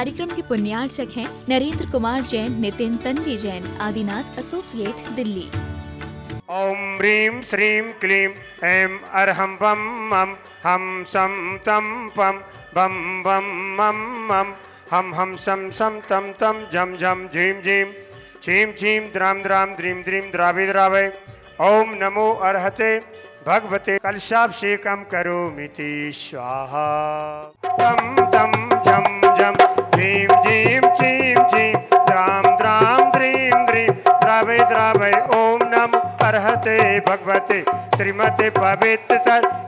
कार्यक्रम के पुण्यार्चक हैं नरेंद्र कुमार जैन, नितिन तन्वी जैन, आदिनाथ एसोसिएट, दिल्ली। ओम ह्रीं श्रीं क्लीं ऐं अर्हं बम मम हम सम तम पम बम बम मम मम हम सम तम तम झम झम झीं झीं छीं छीं द्राम द्राम द्रीं द्रीं द्रावि द्रावय। ओम नमो अर्हते भगवते कलशाभिषेकं करोमीति स्वाहा। तम तम झम झम झीं झीं छीं छीं द्राम द्राम द्रीं द्रीं द्रावय द्रावय। ओम नमो अर्हते भगवते श्रीमते पवित्र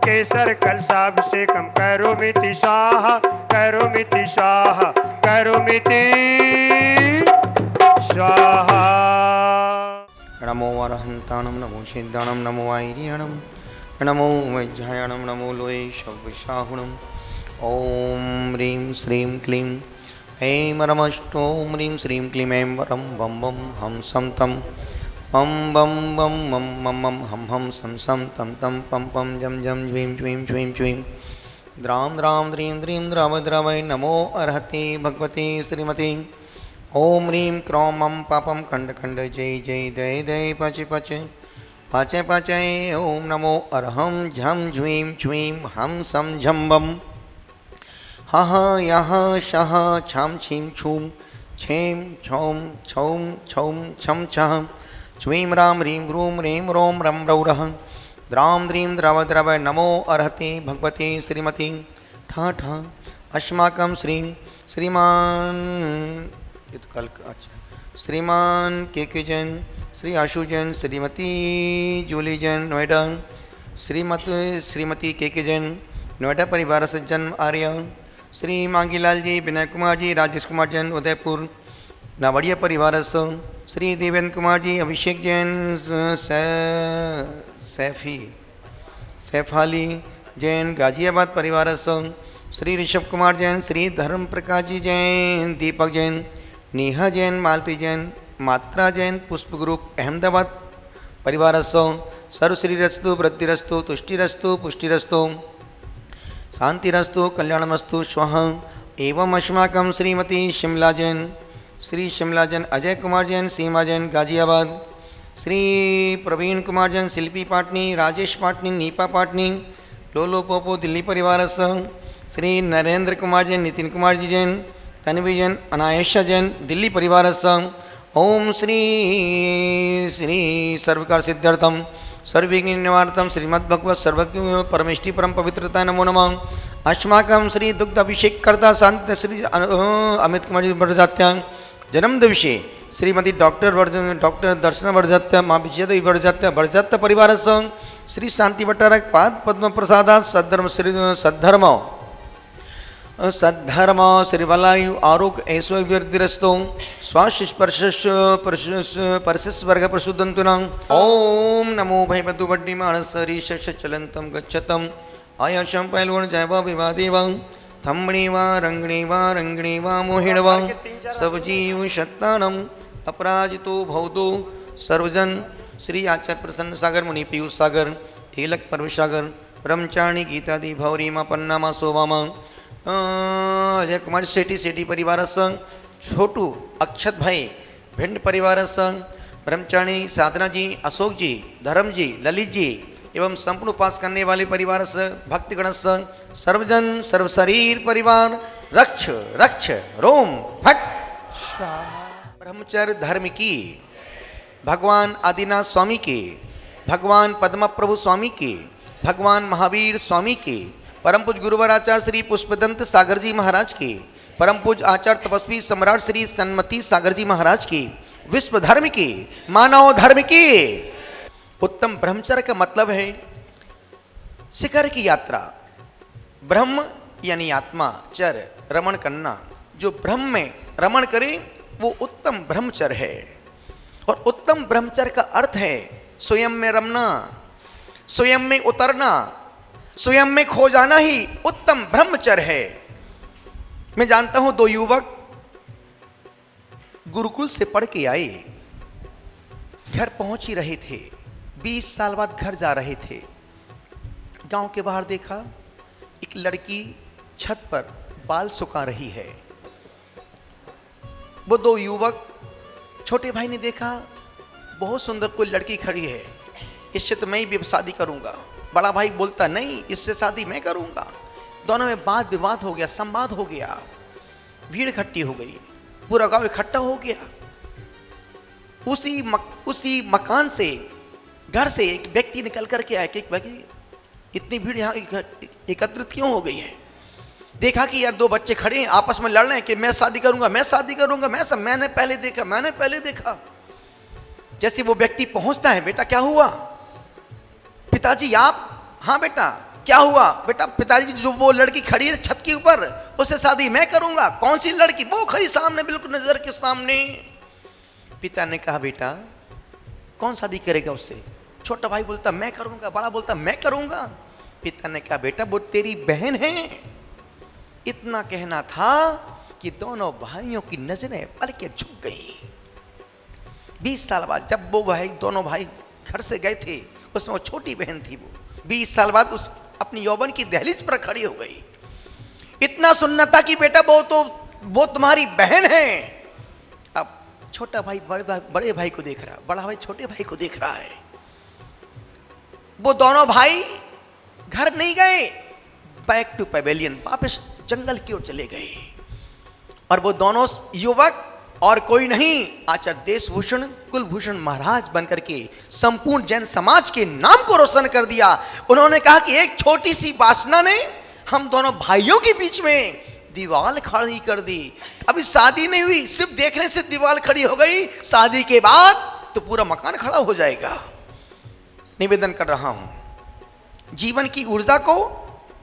केसर कलशाभिषेकं करोमीति स्वाहा करोमीति स्वाहा करोमीति स्वाहा। नमो अरहंताणं नमो सिद्धाणं नमो आयर्याणं नमो वैज्ञाणं नमो लोये शव्यशाहुणम्। ओम ह्रीं श्रीं क्लीं ऐं रमष्टों ह्रीं श्रीं क्लीं ऐं वरं बम बम हम सम तम पम बम बम मम मम मम हम सम सम तम तम पम पम जम जम ज्वीं ज्वीं ज्वीं ज्वीं द्राम द्राम द्रीं द्रीं द्राव द्रावय। नमो अर्हते भगवते श्रीमते। ओम ह्रीं क्रों मम पापम खंड खंड जय जय दय दय पच पच पाचय पाचय। ओम नमो अर्हं झम झ्वीं झ्वीं हम सम झम बम हः यः शः छं छीं छूं छें छौं छौं छौं छं छः छ्वीं राम ह्रीं रूं ह्रीं रों रं रौरः द्रां द्रीं द्रव द्रव। नमो अर्हते भगवते श्रीमती। ठा ठा अस्माकं श्रीमान ये तो कल अच्छा श्रीमान के जैन, श्री आशु जैन, श्रीमती जूली जैन नोएडा, श्रीमती के जैन नोएडा परिवार से जन्म आर्य, श्री मांगीलाल जी, विनय कुमार जी, राजेश कुमार जैन उदयपुर नावड़िया परिवार से, श्री देवेंद्र कुमार जी, अभिषेक जैन, सैफाली जैन गाजियाबाद परिवार से, श्री ऋषभ कुमार जैन, श्री धर्म प्रकाश जी जैन, दीपक जैन, नेहा जैन, मालती जैन, मात्रा जैन, पुष्प ग्रुप अहमदाबाद परिवार सौ। सर्वश्री रस्तु वृद्धिरस्तु तुष्टिरस्तु पुष्टिरस्तु शांतिरस्तु कल्याणमस्तु स्वः। एवं अस्माकं श्रीमती शिमला जैन, श्री शिमला जैन, अजय कुमार जैन, सीमा जैन गाजियाबाद, श्री प्रवीण कुमार जैन, शिल्पी पाटनी, राजेश पाटनी, नीपा पाटनी, लोलो पोपो दिल्ली परिवार से, श्री नरेंद्र कुमार जैन, नितिन कुमार जी जैन, तन्वी जैन, अनायशा जैन दिल्ली परिवार से। ओम श्री श्री सर्वकार सिद्धार्थम सर्वविघ्न निवारतम श्रीमद्भगवत सर्वज्ञ परमेष्टि परम पवित्रता नमो नमः। अस्माकं श्री दुग्ध अभिषेक करता संत श्री अमित कुमार जी वर्जात्या जन्म दिवसे श्रीमती डॉक्टर दर्शना वर्जात्या माँ विजयदेवी वर्जात्या वर्जात्या परिवार से, श्री शांति भट्टारक पाद पद्म प्रसादात सद्धर्म श्रीवलायु आरोग्य ऐश्वर्यवृद्धिरस्तु स्वास्थ्य स्पर्श वर्ग प्रसुदंतुना। ओम नमो भयवतु वड्डी मानसरीश चलंतम गच्छतम आयाशं पहलवण जैव विवादेव थम्बणी वा रंगणी वा मोहिण वा सब जीव शक्तानम अपराजितो भवतो सर्वजन। श्री आचार्य प्रसन्न सागर मुनि पीयूष सागर एलक पर्व सागर ब्रह्मचारिणी गीतादि भौरीमा पन्नामा शोभामा अजय कुमार सेठी परिवार संघ, छोटू अक्षत भाई भिंड परिवार संघ, ब्रह्मचारिणी साधना जी, अशोक जी, धर्म जी, ललित जी एवं संपूर्ण उपास करने वाले परिवार संघ, भक्तगण संघ, सर्वजन सर्व शरीर परिवार रक्ष रक्ष रोम फट। ब्रह्मचर्य धर्म की भगवान आदिनाथ स्वामी के, भगवान पद्म प्रभु स्वामी के, भगवान महावीर स्वामी के, परम पूज गुरुवर आचार्य श्री पुष्पदंत सागर जी महाराज के, परम पूज आचार्य तपस्वी सम्राट श्री सन्मति सागर जी महाराज की, विश्व धर्म की, मानव धर्म की उत्तम ब्रह्मचर्य का मतलब है शिखर की यात्रा। ब्रह्म यानी आत्मा, चर रमण करना, जो ब्रह्म में रमण करे वो उत्तम ब्रह्मचर्य है। और उत्तम ब्रह्मचर्य का अर्थ है स्वयं में रमना, स्वयं में उतरना, स्वयं में खो जाना ही उत्तम ब्रह्मचर्य है। मैं जानता हूं दो युवक गुरुकुल से पढ़ के आए, घर पहुंच ही रहे थे, 20 साल बाद घर जा रहे थे। गांव के बाहर देखा एक लड़की छत पर बाल सुखा रही है वो दो युवक, छोटे भाई ने देखा बहुत सुंदर कोई लड़की खड़ी है, इससे तो मैं भी शादी करूंगा। बड़ा भाई बोलता नहीं, इससे शादी मैं करूंगा। दोनों में वाद विवाद हो गया, संवाद हो गया, भीड़ इकट्ठी हो गई, पूरा गांव इकट्ठा हो गया। उसी मकान से, घर से एक व्यक्ति निकल करके आया कि भाई इतनी भीड़ यहाँ एकत्रित क्यों हो गई है। देखा कि यार दो बच्चे खड़े हैं, आपस में लड़ रहे हैं कि मैं शादी करूंगा, मैं शादी करूंगा, मैंने पहले देखा। जैसे वो व्यक्ति पहुंचता है, बेटा क्या हुआ? पिताजी आप? हाँ बेटा क्या हुआ? बेटा पिताजी जो वो लड़की खड़ी है छत के ऊपर, उससे शादी मैं करूंगा। कौन सी लड़की? वो खड़ी सामने, बिल्कुल नजर के सामने। पिता ने कहा बेटा कौन शादी करेगा उससे? छोटा भाई बोलता मैं करूंगा, बड़ा बोलता मैं करूंगा। पिता ने कहा बेटा वो तेरी बहन है। इतना कहना था कि दोनों भाइयों की नजरें पलके झुक गई। 20 साल बाद जब वो भाई, दोनों भाई घर से गए थे, उसमें वो छोटी बहन थी, वो 20 साल बाद उस अपनी यौवन की दहलीज पर खड़ी हो गई। इतना सुनना था कि बेटा वो तुम्हारी बहन है। अब छोटा भाई बड़े भाई को देख रहा, बड़ा भाई छोटे भाई को देख रहा है। वो दोनों भाई घर नहीं गए, बैक टू पेवेलियन, वापस जंगल की ओर चले गए। और वो दोनों युवक और कोई नहीं, आचार्य देशभूषण कुलभूषण महाराज बनकर के संपूर्ण जैन समाज के नाम को रोशन कर दिया। उन्होंने कहा कि एक छोटी सी वासना ने हम दोनों भाइयों के बीच में दीवार खड़ी कर दी। अभी शादी नहीं हुई, सिर्फ देखने से दीवार खड़ी हो गई, शादी के बाद तो पूरा मकान खड़ा हो जाएगा। निवेदन कर रहा हूं, जीवन की ऊर्जा को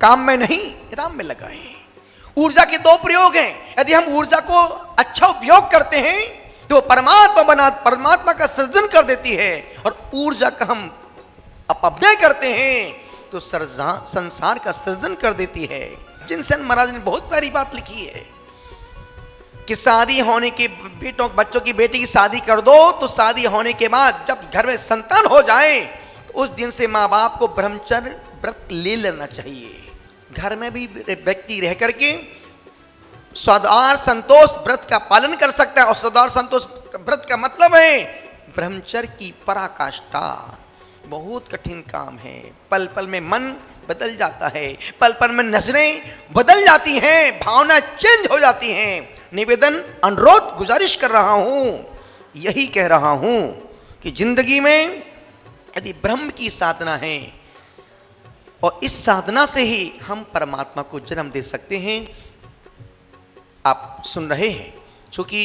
काम में नहीं राम में लगाएं। ऊर्जा के दो प्रयोग हैं। यदि हम ऊर्जा को अच्छा उपयोग करते हैं तो परमात्मा का सृजन कर देती है, और ऊर्जा का हम अपव्यय करते हैं तो संसार का सृजन कर देती है। जिनसेन महाराज ने बहुत प्यारी बात लिखी है कि शादी होने के बच्चों की बेटी की शादी कर दो तो शादी होने के बाद जब घर में संतान हो जाए तो उस दिन से माँ बाप को ब्रह्मचर्य व्रत ले लेना चाहिए। घर में भी व्यक्ति रह करके सदार संतोष व्रत का पालन कर सकता है। और सदार संतोष व्रत का मतलब है ब्रह्मचर्य की पराकाष्ठा। बहुत कठिन काम है। पल पल में मन बदल जाता है, पल पल में नजरें बदल जाती हैं, भावना चेंज हो जाती हैं। निवेदन, अनुरोध, गुजारिश कर रहा हूं, यही कह रहा हूं कि जिंदगी में यदि ब्रह्म की साधना है और इस साधना से ही हम परमात्मा को जन्म दे सकते हैं। आप सुन रहे हैं, चूंकि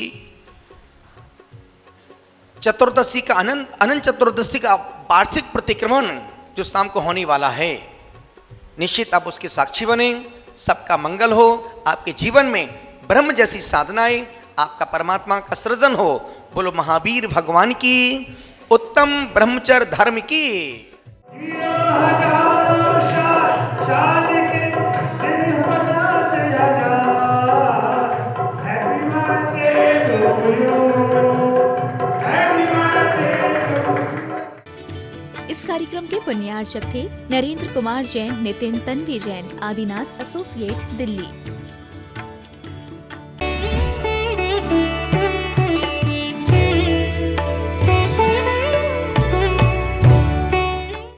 चतुर्दशी का अनंत चतुर्दशी का वार्षिक प्रतिक्रमण जो शाम को होने वाला है, निश्चित आप उसके साक्षी बने। सबका मंगल हो, आपके जीवन में ब्रह्म जैसी साधनाएं, आपका परमात्मा का सृजन हो। बोलो महावीर भगवान की, उत्तम ब्रह्मचर्य धर्म की। इस कार्यक्रम के पुण्यार्चक थे नरेंद्र कुमार जैन, नितिन तन्वी जैन, आदिनाथ एसोसिएट, दिल्ली।